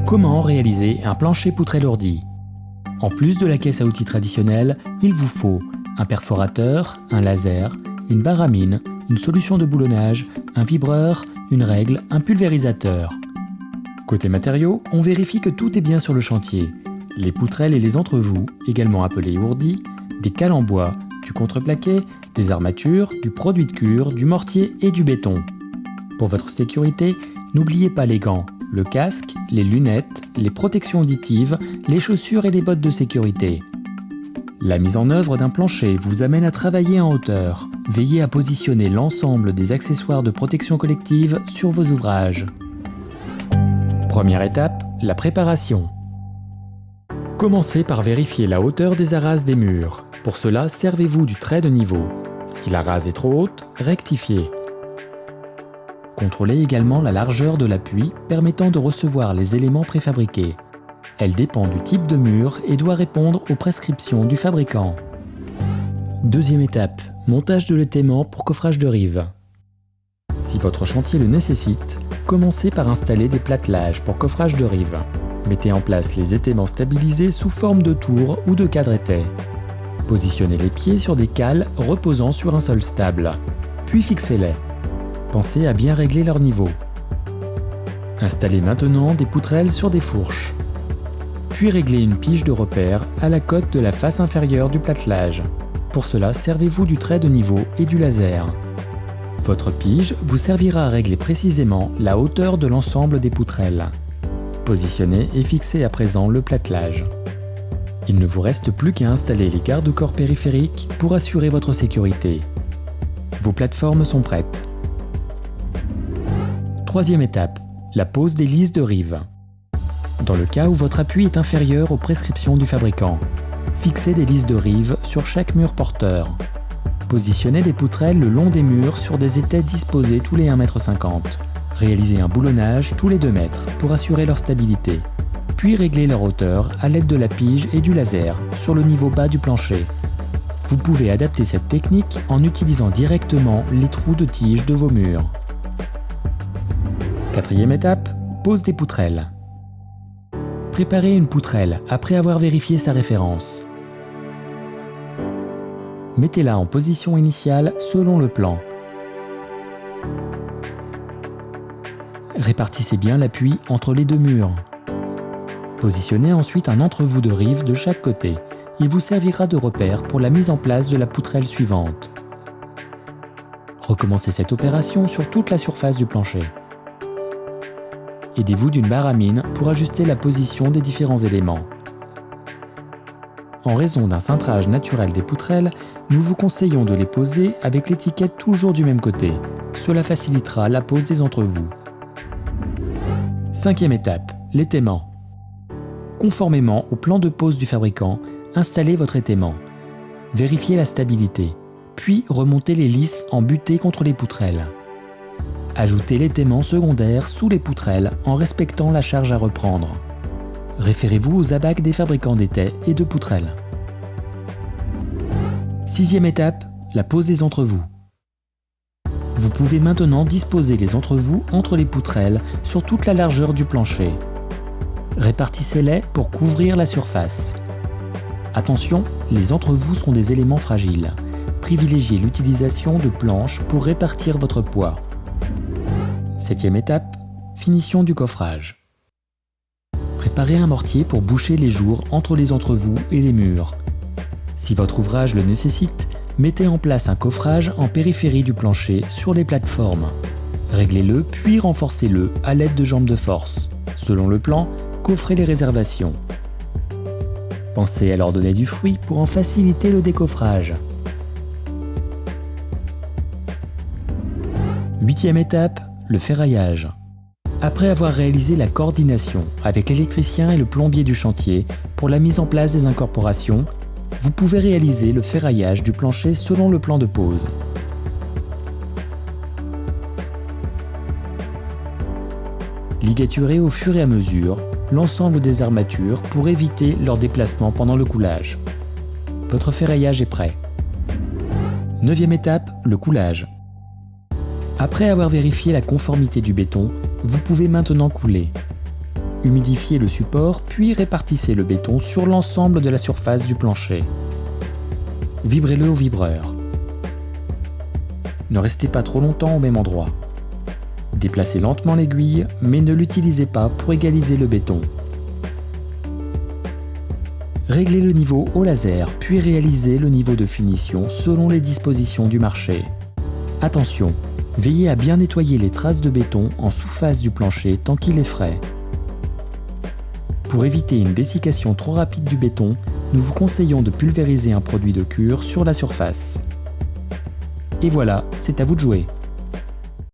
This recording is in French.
Comment réaliser un plancher poutrelle ordi? En plus de la caisse à outils traditionnelle, il vous faut un perforateur, un laser, une barre à mine, une solution de boulonnage, un vibreur, une règle, un pulvérisateur. Côté matériaux, on vérifie que tout est bien sur le chantier. Les poutrelles et les entrevous, également appelés ourdis, des cales en bois, du contreplaqué, des armatures, du produit de cure, du mortier et du béton. Pour votre sécurité, n'oubliez pas les gants, le casque, les lunettes, les protections auditives, les chaussures et les bottes de sécurité. La mise en œuvre d'un plancher vous amène à travailler en hauteur. Veillez à positionner l'ensemble des accessoires de protection collective sur vos ouvrages. Première étape, la préparation. Commencez par vérifier la hauteur des arases des murs. Pour cela, servez-vous du trait de niveau. Si la rase est trop haute, rectifiez. Contrôlez également la largeur de l'appui permettant de recevoir les éléments préfabriqués. Elle dépend du type de mur et doit répondre aux prescriptions du fabricant. Deuxième étape, montage de l'étaiement pour coffrage de rives. Si votre chantier le nécessite, commencez par installer des plattelages pour coffrage de rives. Mettez en place les étaiments stabilisés sous forme de tours ou de cadre étais. Positionnez les pieds sur des cales reposant sur un sol stable, puis fixez-les. Pensez à bien régler leur niveau. Installez maintenant des poutrelles sur des fourches. Puis réglez une pige de repère à la cote de la face inférieure du platelage. Pour cela, servez-vous du trait de niveau et du laser. Votre pige vous servira à régler précisément la hauteur de l'ensemble des poutrelles. Positionnez et fixez à présent le platelage. Il ne vous reste plus qu'à installer les garde-corps périphériques pour assurer votre sécurité. Vos plateformes sont prêtes. Troisième étape, la pose des lisses de rives. Dans le cas où votre appui est inférieur aux prescriptions du fabricant, fixez des lisses de rives sur chaque mur porteur. Positionnez des poutrelles le long des murs sur des étais disposés tous les 1,50 m. Réalisez un boulonnage tous les 2 mètres pour assurer leur stabilité. Puis réglez leur hauteur à l'aide de la pige et du laser sur le niveau bas du plancher. Vous pouvez adapter cette technique en utilisant directement les trous de tige de vos murs. Quatrième étape, pose des poutrelles. Préparez une poutrelle après avoir vérifié sa référence. Mettez-la en position initiale selon le plan. Répartissez bien l'appui entre les 2 murs. Positionnez ensuite un entrevous de rives de chaque côté. Il vous servira de repère pour la mise en place de la poutrelle suivante. Recommencez cette opération sur toute la surface du plancher. Aidez-vous d'une barre à mine pour ajuster la position des différents éléments. En raison d'un cintrage naturel des poutrelles, nous vous conseillons de les poser avec l'étiquette toujours du même côté. Cela facilitera la pose des entrevous. Cinquième étape, l'étaiement. Conformément au plan de pose du fabricant, installez votre étaiement. Vérifiez la stabilité, puis remontez les lisses en butée contre les poutrelles. Ajoutez l'étaiement secondaire sous les poutrelles en respectant la charge à reprendre. Référez-vous aux abacs des fabricants d'étais et de poutrelles. Sixième étape, la pose des entrevous. Vous pouvez maintenant disposer les entrevous entre les poutrelles sur toute la largeur du plancher. Répartissez-les pour couvrir la surface. Attention, les entrevous sont des éléments fragiles. Privilégiez l'utilisation de planches pour répartir votre poids. Septième étape, finition du coffrage. Préparez un mortier pour boucher les jours entre les entrevous et les murs. Si votre ouvrage le nécessite, mettez en place un coffrage en périphérie du plancher sur les plateformes. Réglez-le puis renforcez-le à l'aide de jambes de force. Selon le plan, coffrez les réservations. Pensez à leur donner du fruit pour en faciliter le décoffrage. Huitième étape, le ferraillage. Après avoir réalisé la coordination avec l'électricien et le plombier du chantier pour la mise en place des incorporations, vous pouvez réaliser le ferraillage du plancher selon le plan de pose. Ligaturez au fur et à mesure l'ensemble des armatures pour éviter leur déplacement pendant le coulage. Votre ferraillage est prêt. Neuvième étape, le coulage. Après avoir vérifié la conformité du béton, vous pouvez maintenant couler. Humidifiez le support, puis répartissez le béton sur l'ensemble de la surface du plancher. Vibrez-le au vibreur. Ne restez pas trop longtemps au même endroit. Déplacez lentement l'aiguille, mais ne l'utilisez pas pour égaliser le béton. Réglez le niveau au laser, puis réalisez le niveau de finition selon les dispositions du marché. Attention, veillez à bien nettoyer les traces de béton en sous-face du plancher tant qu'il est frais. Pour éviter une dessiccation trop rapide du béton, nous vous conseillons de pulvériser un produit de cure sur la surface. Et voilà, c'est à vous de jouer.